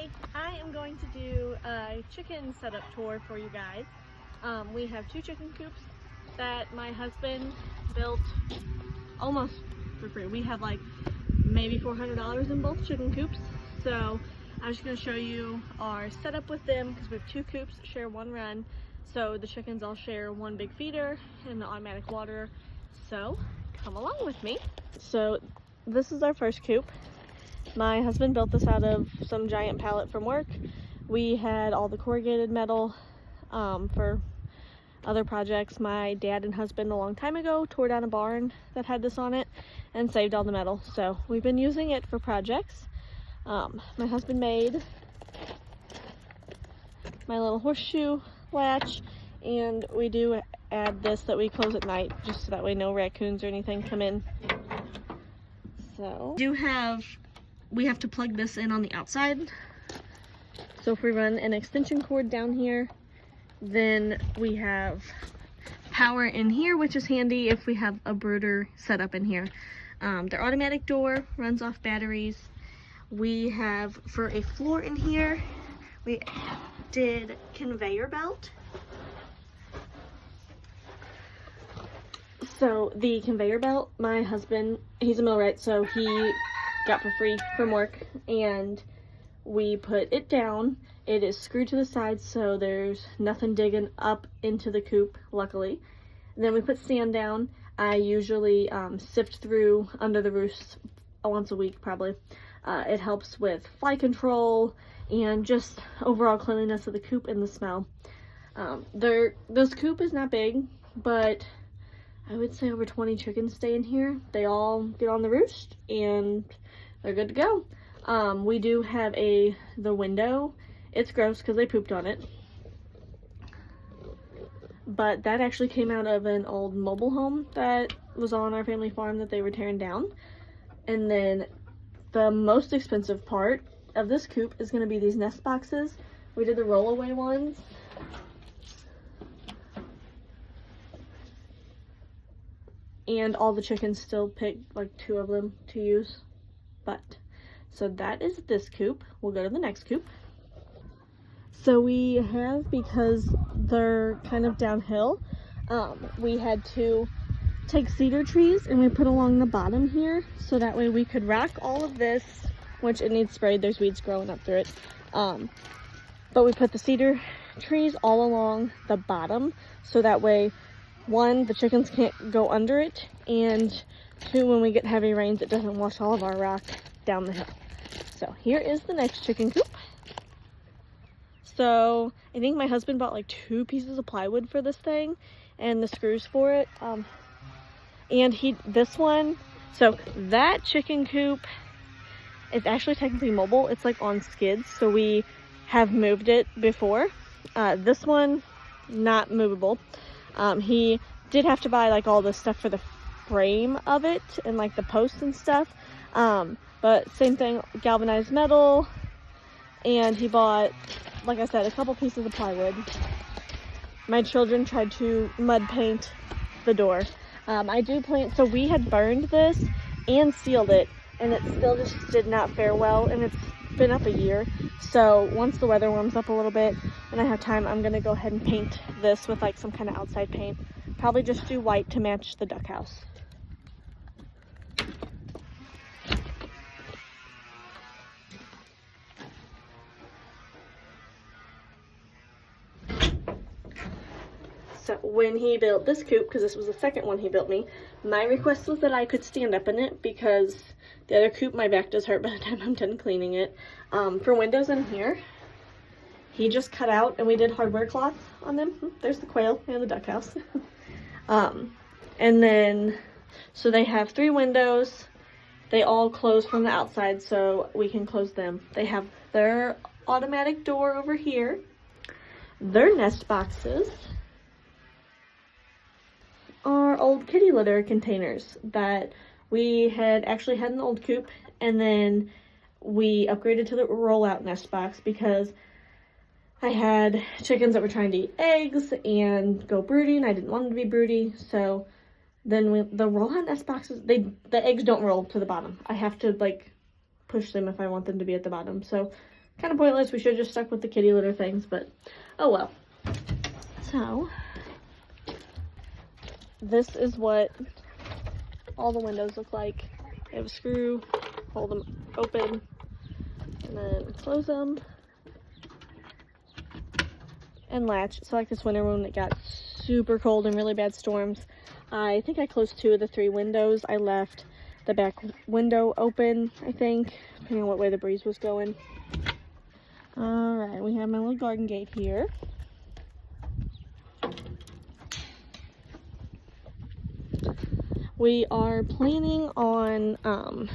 Today I am going to do a chicken setup tour for you guys. We have 2 chicken coops that my husband built almost for free. We have like maybe $400 in both chicken coops. So I'm just going to show you our setup with them because we have 2 coops that share one run. So the chickens all share one big feeder and the automatic water. So come along with me. So this is our first coop. My husband built this out of some giant pallet from work. We had all the corrugated metal for other projects. My dad and husband a long time ago tore down a barn that had this on it and saved all the metal. So we've been using it for projects. My husband made my little horseshoe latch, and we do add this that we close at night just so that way no raccoons or anything come in. So we have to plug this in on the outside. So if we run an extension cord down here, then we have power in here, which is handy if we have a brooder set up in here. Their automatic door runs off batteries. We have, for a floor in here, we did conveyor belt. So the conveyor belt, my husband, he's a millwright, so he got for free from work, and we put it down. It is screwed to the side so there's nothing digging up into the coop, luckily. And then we put sand down. I usually sift through under the roofs once a week probably. It helps with fly control and just overall cleanliness of the coop and the smell. This coop is not big, but I would say over 20 chickens stay in here. They all get on the roost and they're good to go. We do have the window. It's gross because they pooped on it. But that actually came out of an old mobile home that was on our family farm that they were tearing down. And then the most expensive part of this coop is going to be these nest boxes. We did the rollaway ones. And all the chickens still picked like 2 of them to use. So that is this coop. We'll go to the next coop. So we have, because they're kind of downhill, we had to take cedar trees and we put along the bottom here so that way we could rack all of this, which it needs sprayed, there's weeds growing up through it. But we put the cedar trees all along the bottom so that way, 1, the chickens can't go under it, and 2, when we get heavy rains, it doesn't wash all of our rock down the hill. So here is the next chicken coop. So I think my husband bought like 2 pieces of plywood for this thing and the screws for it. And this one, so that chicken coop is actually technically mobile. It's like on skids, so we have moved it before. This one, not movable. He did have to buy like all the stuff for the frame of it and like the posts and stuff. But same thing, galvanized metal, and he bought, like I said, a couple pieces of plywood. My children tried to mud paint the door. So we had burned this and sealed it, and it still just did not fare well, and it's been up a year. So once the weather warms up a little bit and I have time, I'm gonna go ahead and paint this with like some kind of outside paint. Probably just do white to match the duck house. So when he built this coop, because this was the second one he built me, my request was that I could stand up in it because the other coop, my back does hurt by the time I'm done cleaning it. For windows in here, he just cut out, and we did hardware cloth on them. There's the quail and the duck house. And then, so they have 3 windows. They all close from the outside, so we can close them. They have their automatic door over here, their nest boxes are old kitty litter containers that we had actually had an old coop, and then we upgraded to the rollout nest box because I had chickens that were trying to eat eggs and go brooding. I didn't want them to be broody, so then the rollout nest boxes, the eggs don't roll to the bottom. I have to like push them if I want them to be at the bottom. So Kind of pointless. We should have just stuck with the kitty litter things, but oh well. So this is what all the windows look like. They have a screw, hold them open, and then close them and latch. So like this winter when it got super cold and really bad storms, I think I closed 2 of the 3 windows. I left the back window open, I think, depending on what way the breeze was going. All right, we have my little garden gate here. We are planning on,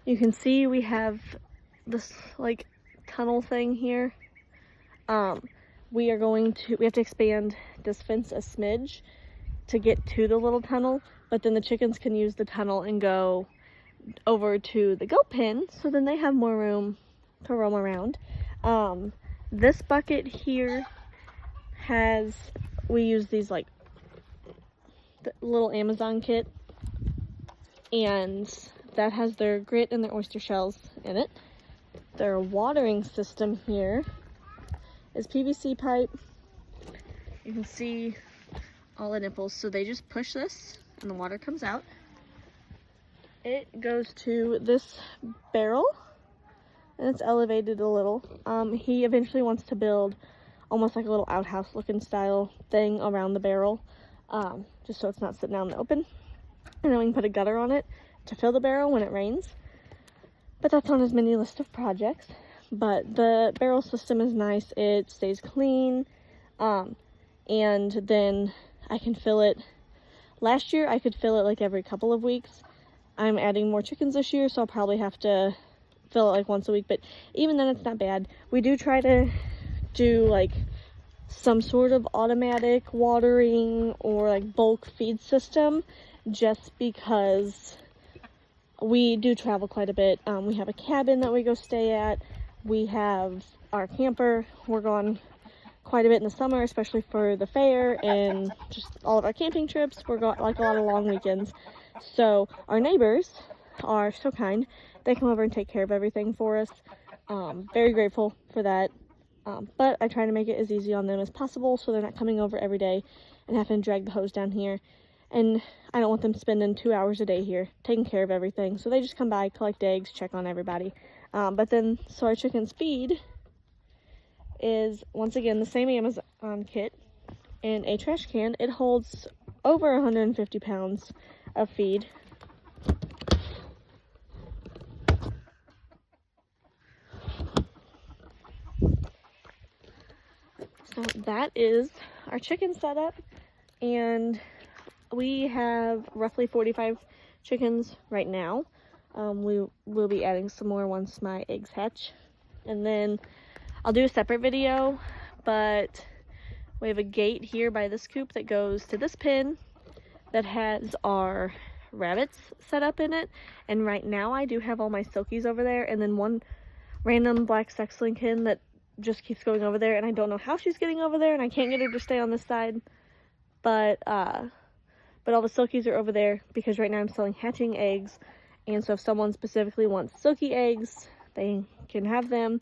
you can see we have this like tunnel thing here. We have to expand this fence a smidge to get to the little tunnel, but then the chickens can use the tunnel and go over to the goat pen, so then they have more room to roam around. This bucket here we use these like the little Amazon kit, and that has their grit and their oyster shells in it. Their watering system here is PVC pipe. You can see all the nipples, so they just push this and the water comes out. It goes to this barrel and it's elevated a little. He eventually wants to build almost like a little outhouse looking style thing around the barrel, just so it's not sitting out in the open. And then we can put a gutter on it to fill the barrel when it rains. But that's on his mini list of projects. But the barrel system is nice. It stays clean. And then I can fill it. Last year I could fill it like every couple of weeks. I'm adding more chickens this year, so I'll probably have to fill it like once a week. But even then, it's not bad. We do try to do like some sort of automatic watering or like bulk feed system, just because we do travel quite a bit. We have a cabin that we go stay at. We have our camper. We're gone quite a bit in the summer, especially for the fair and just all of our camping trips. We're going like a lot of long weekends. So our neighbors are so kind. They come over and take care of everything for us. Very grateful for that. But I try to make it as easy on them as possible so they're not coming over every day and having to drag the hose down here. And I don't want them spending 2 hours a day here taking care of everything. So they just come by, collect eggs, check on everybody. But then, so our chickens feed is, once again, the same Amazon kit in a trash can. It holds over 150 pounds of feed. So that is our chicken setup, and we have roughly 45 chickens right now. We will be adding some more once my eggs hatch, and then I'll do a separate video, but we have a gate here by this coop that goes to this pen that has our rabbits set up in it. And right now I do have all my silkies over there, and then one random black sex link hen that just keeps going over there, and I don't know how she's getting over there, and I can't get her to stay on this side. But all the silkies are over there because right now I'm selling hatching eggs, and so if someone specifically wants silky eggs, they can have them.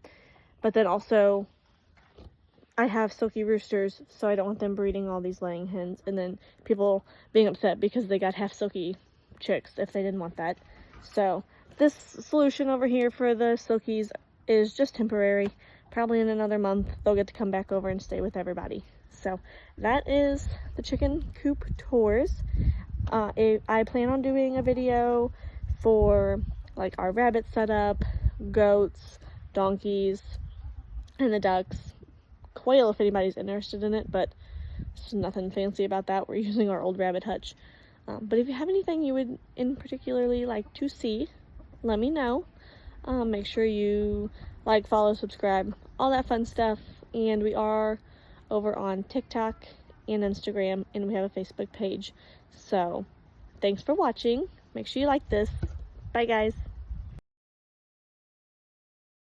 But then also I have silky roosters, so I don't want them breeding all these laying hens and then people being upset because they got half silky chicks if they didn't want that. So this solution over here for the silkies is just temporary. Probably in another month they'll get to come back over and stay with everybody. So that is the chicken coop tours. I plan on doing a video for like our rabbit setup, goats, donkeys, and the ducks. Quail if anybody's interested in it, but there's nothing fancy about that. We're using our old rabbit hutch. But if you have anything you would in particularly like to see, let me know. Make sure you like, follow, subscribe, all that fun stuff. And we are over on TikTok and Instagram, and we have a Facebook page. So thanks for watching. Make sure you like this. Bye guys.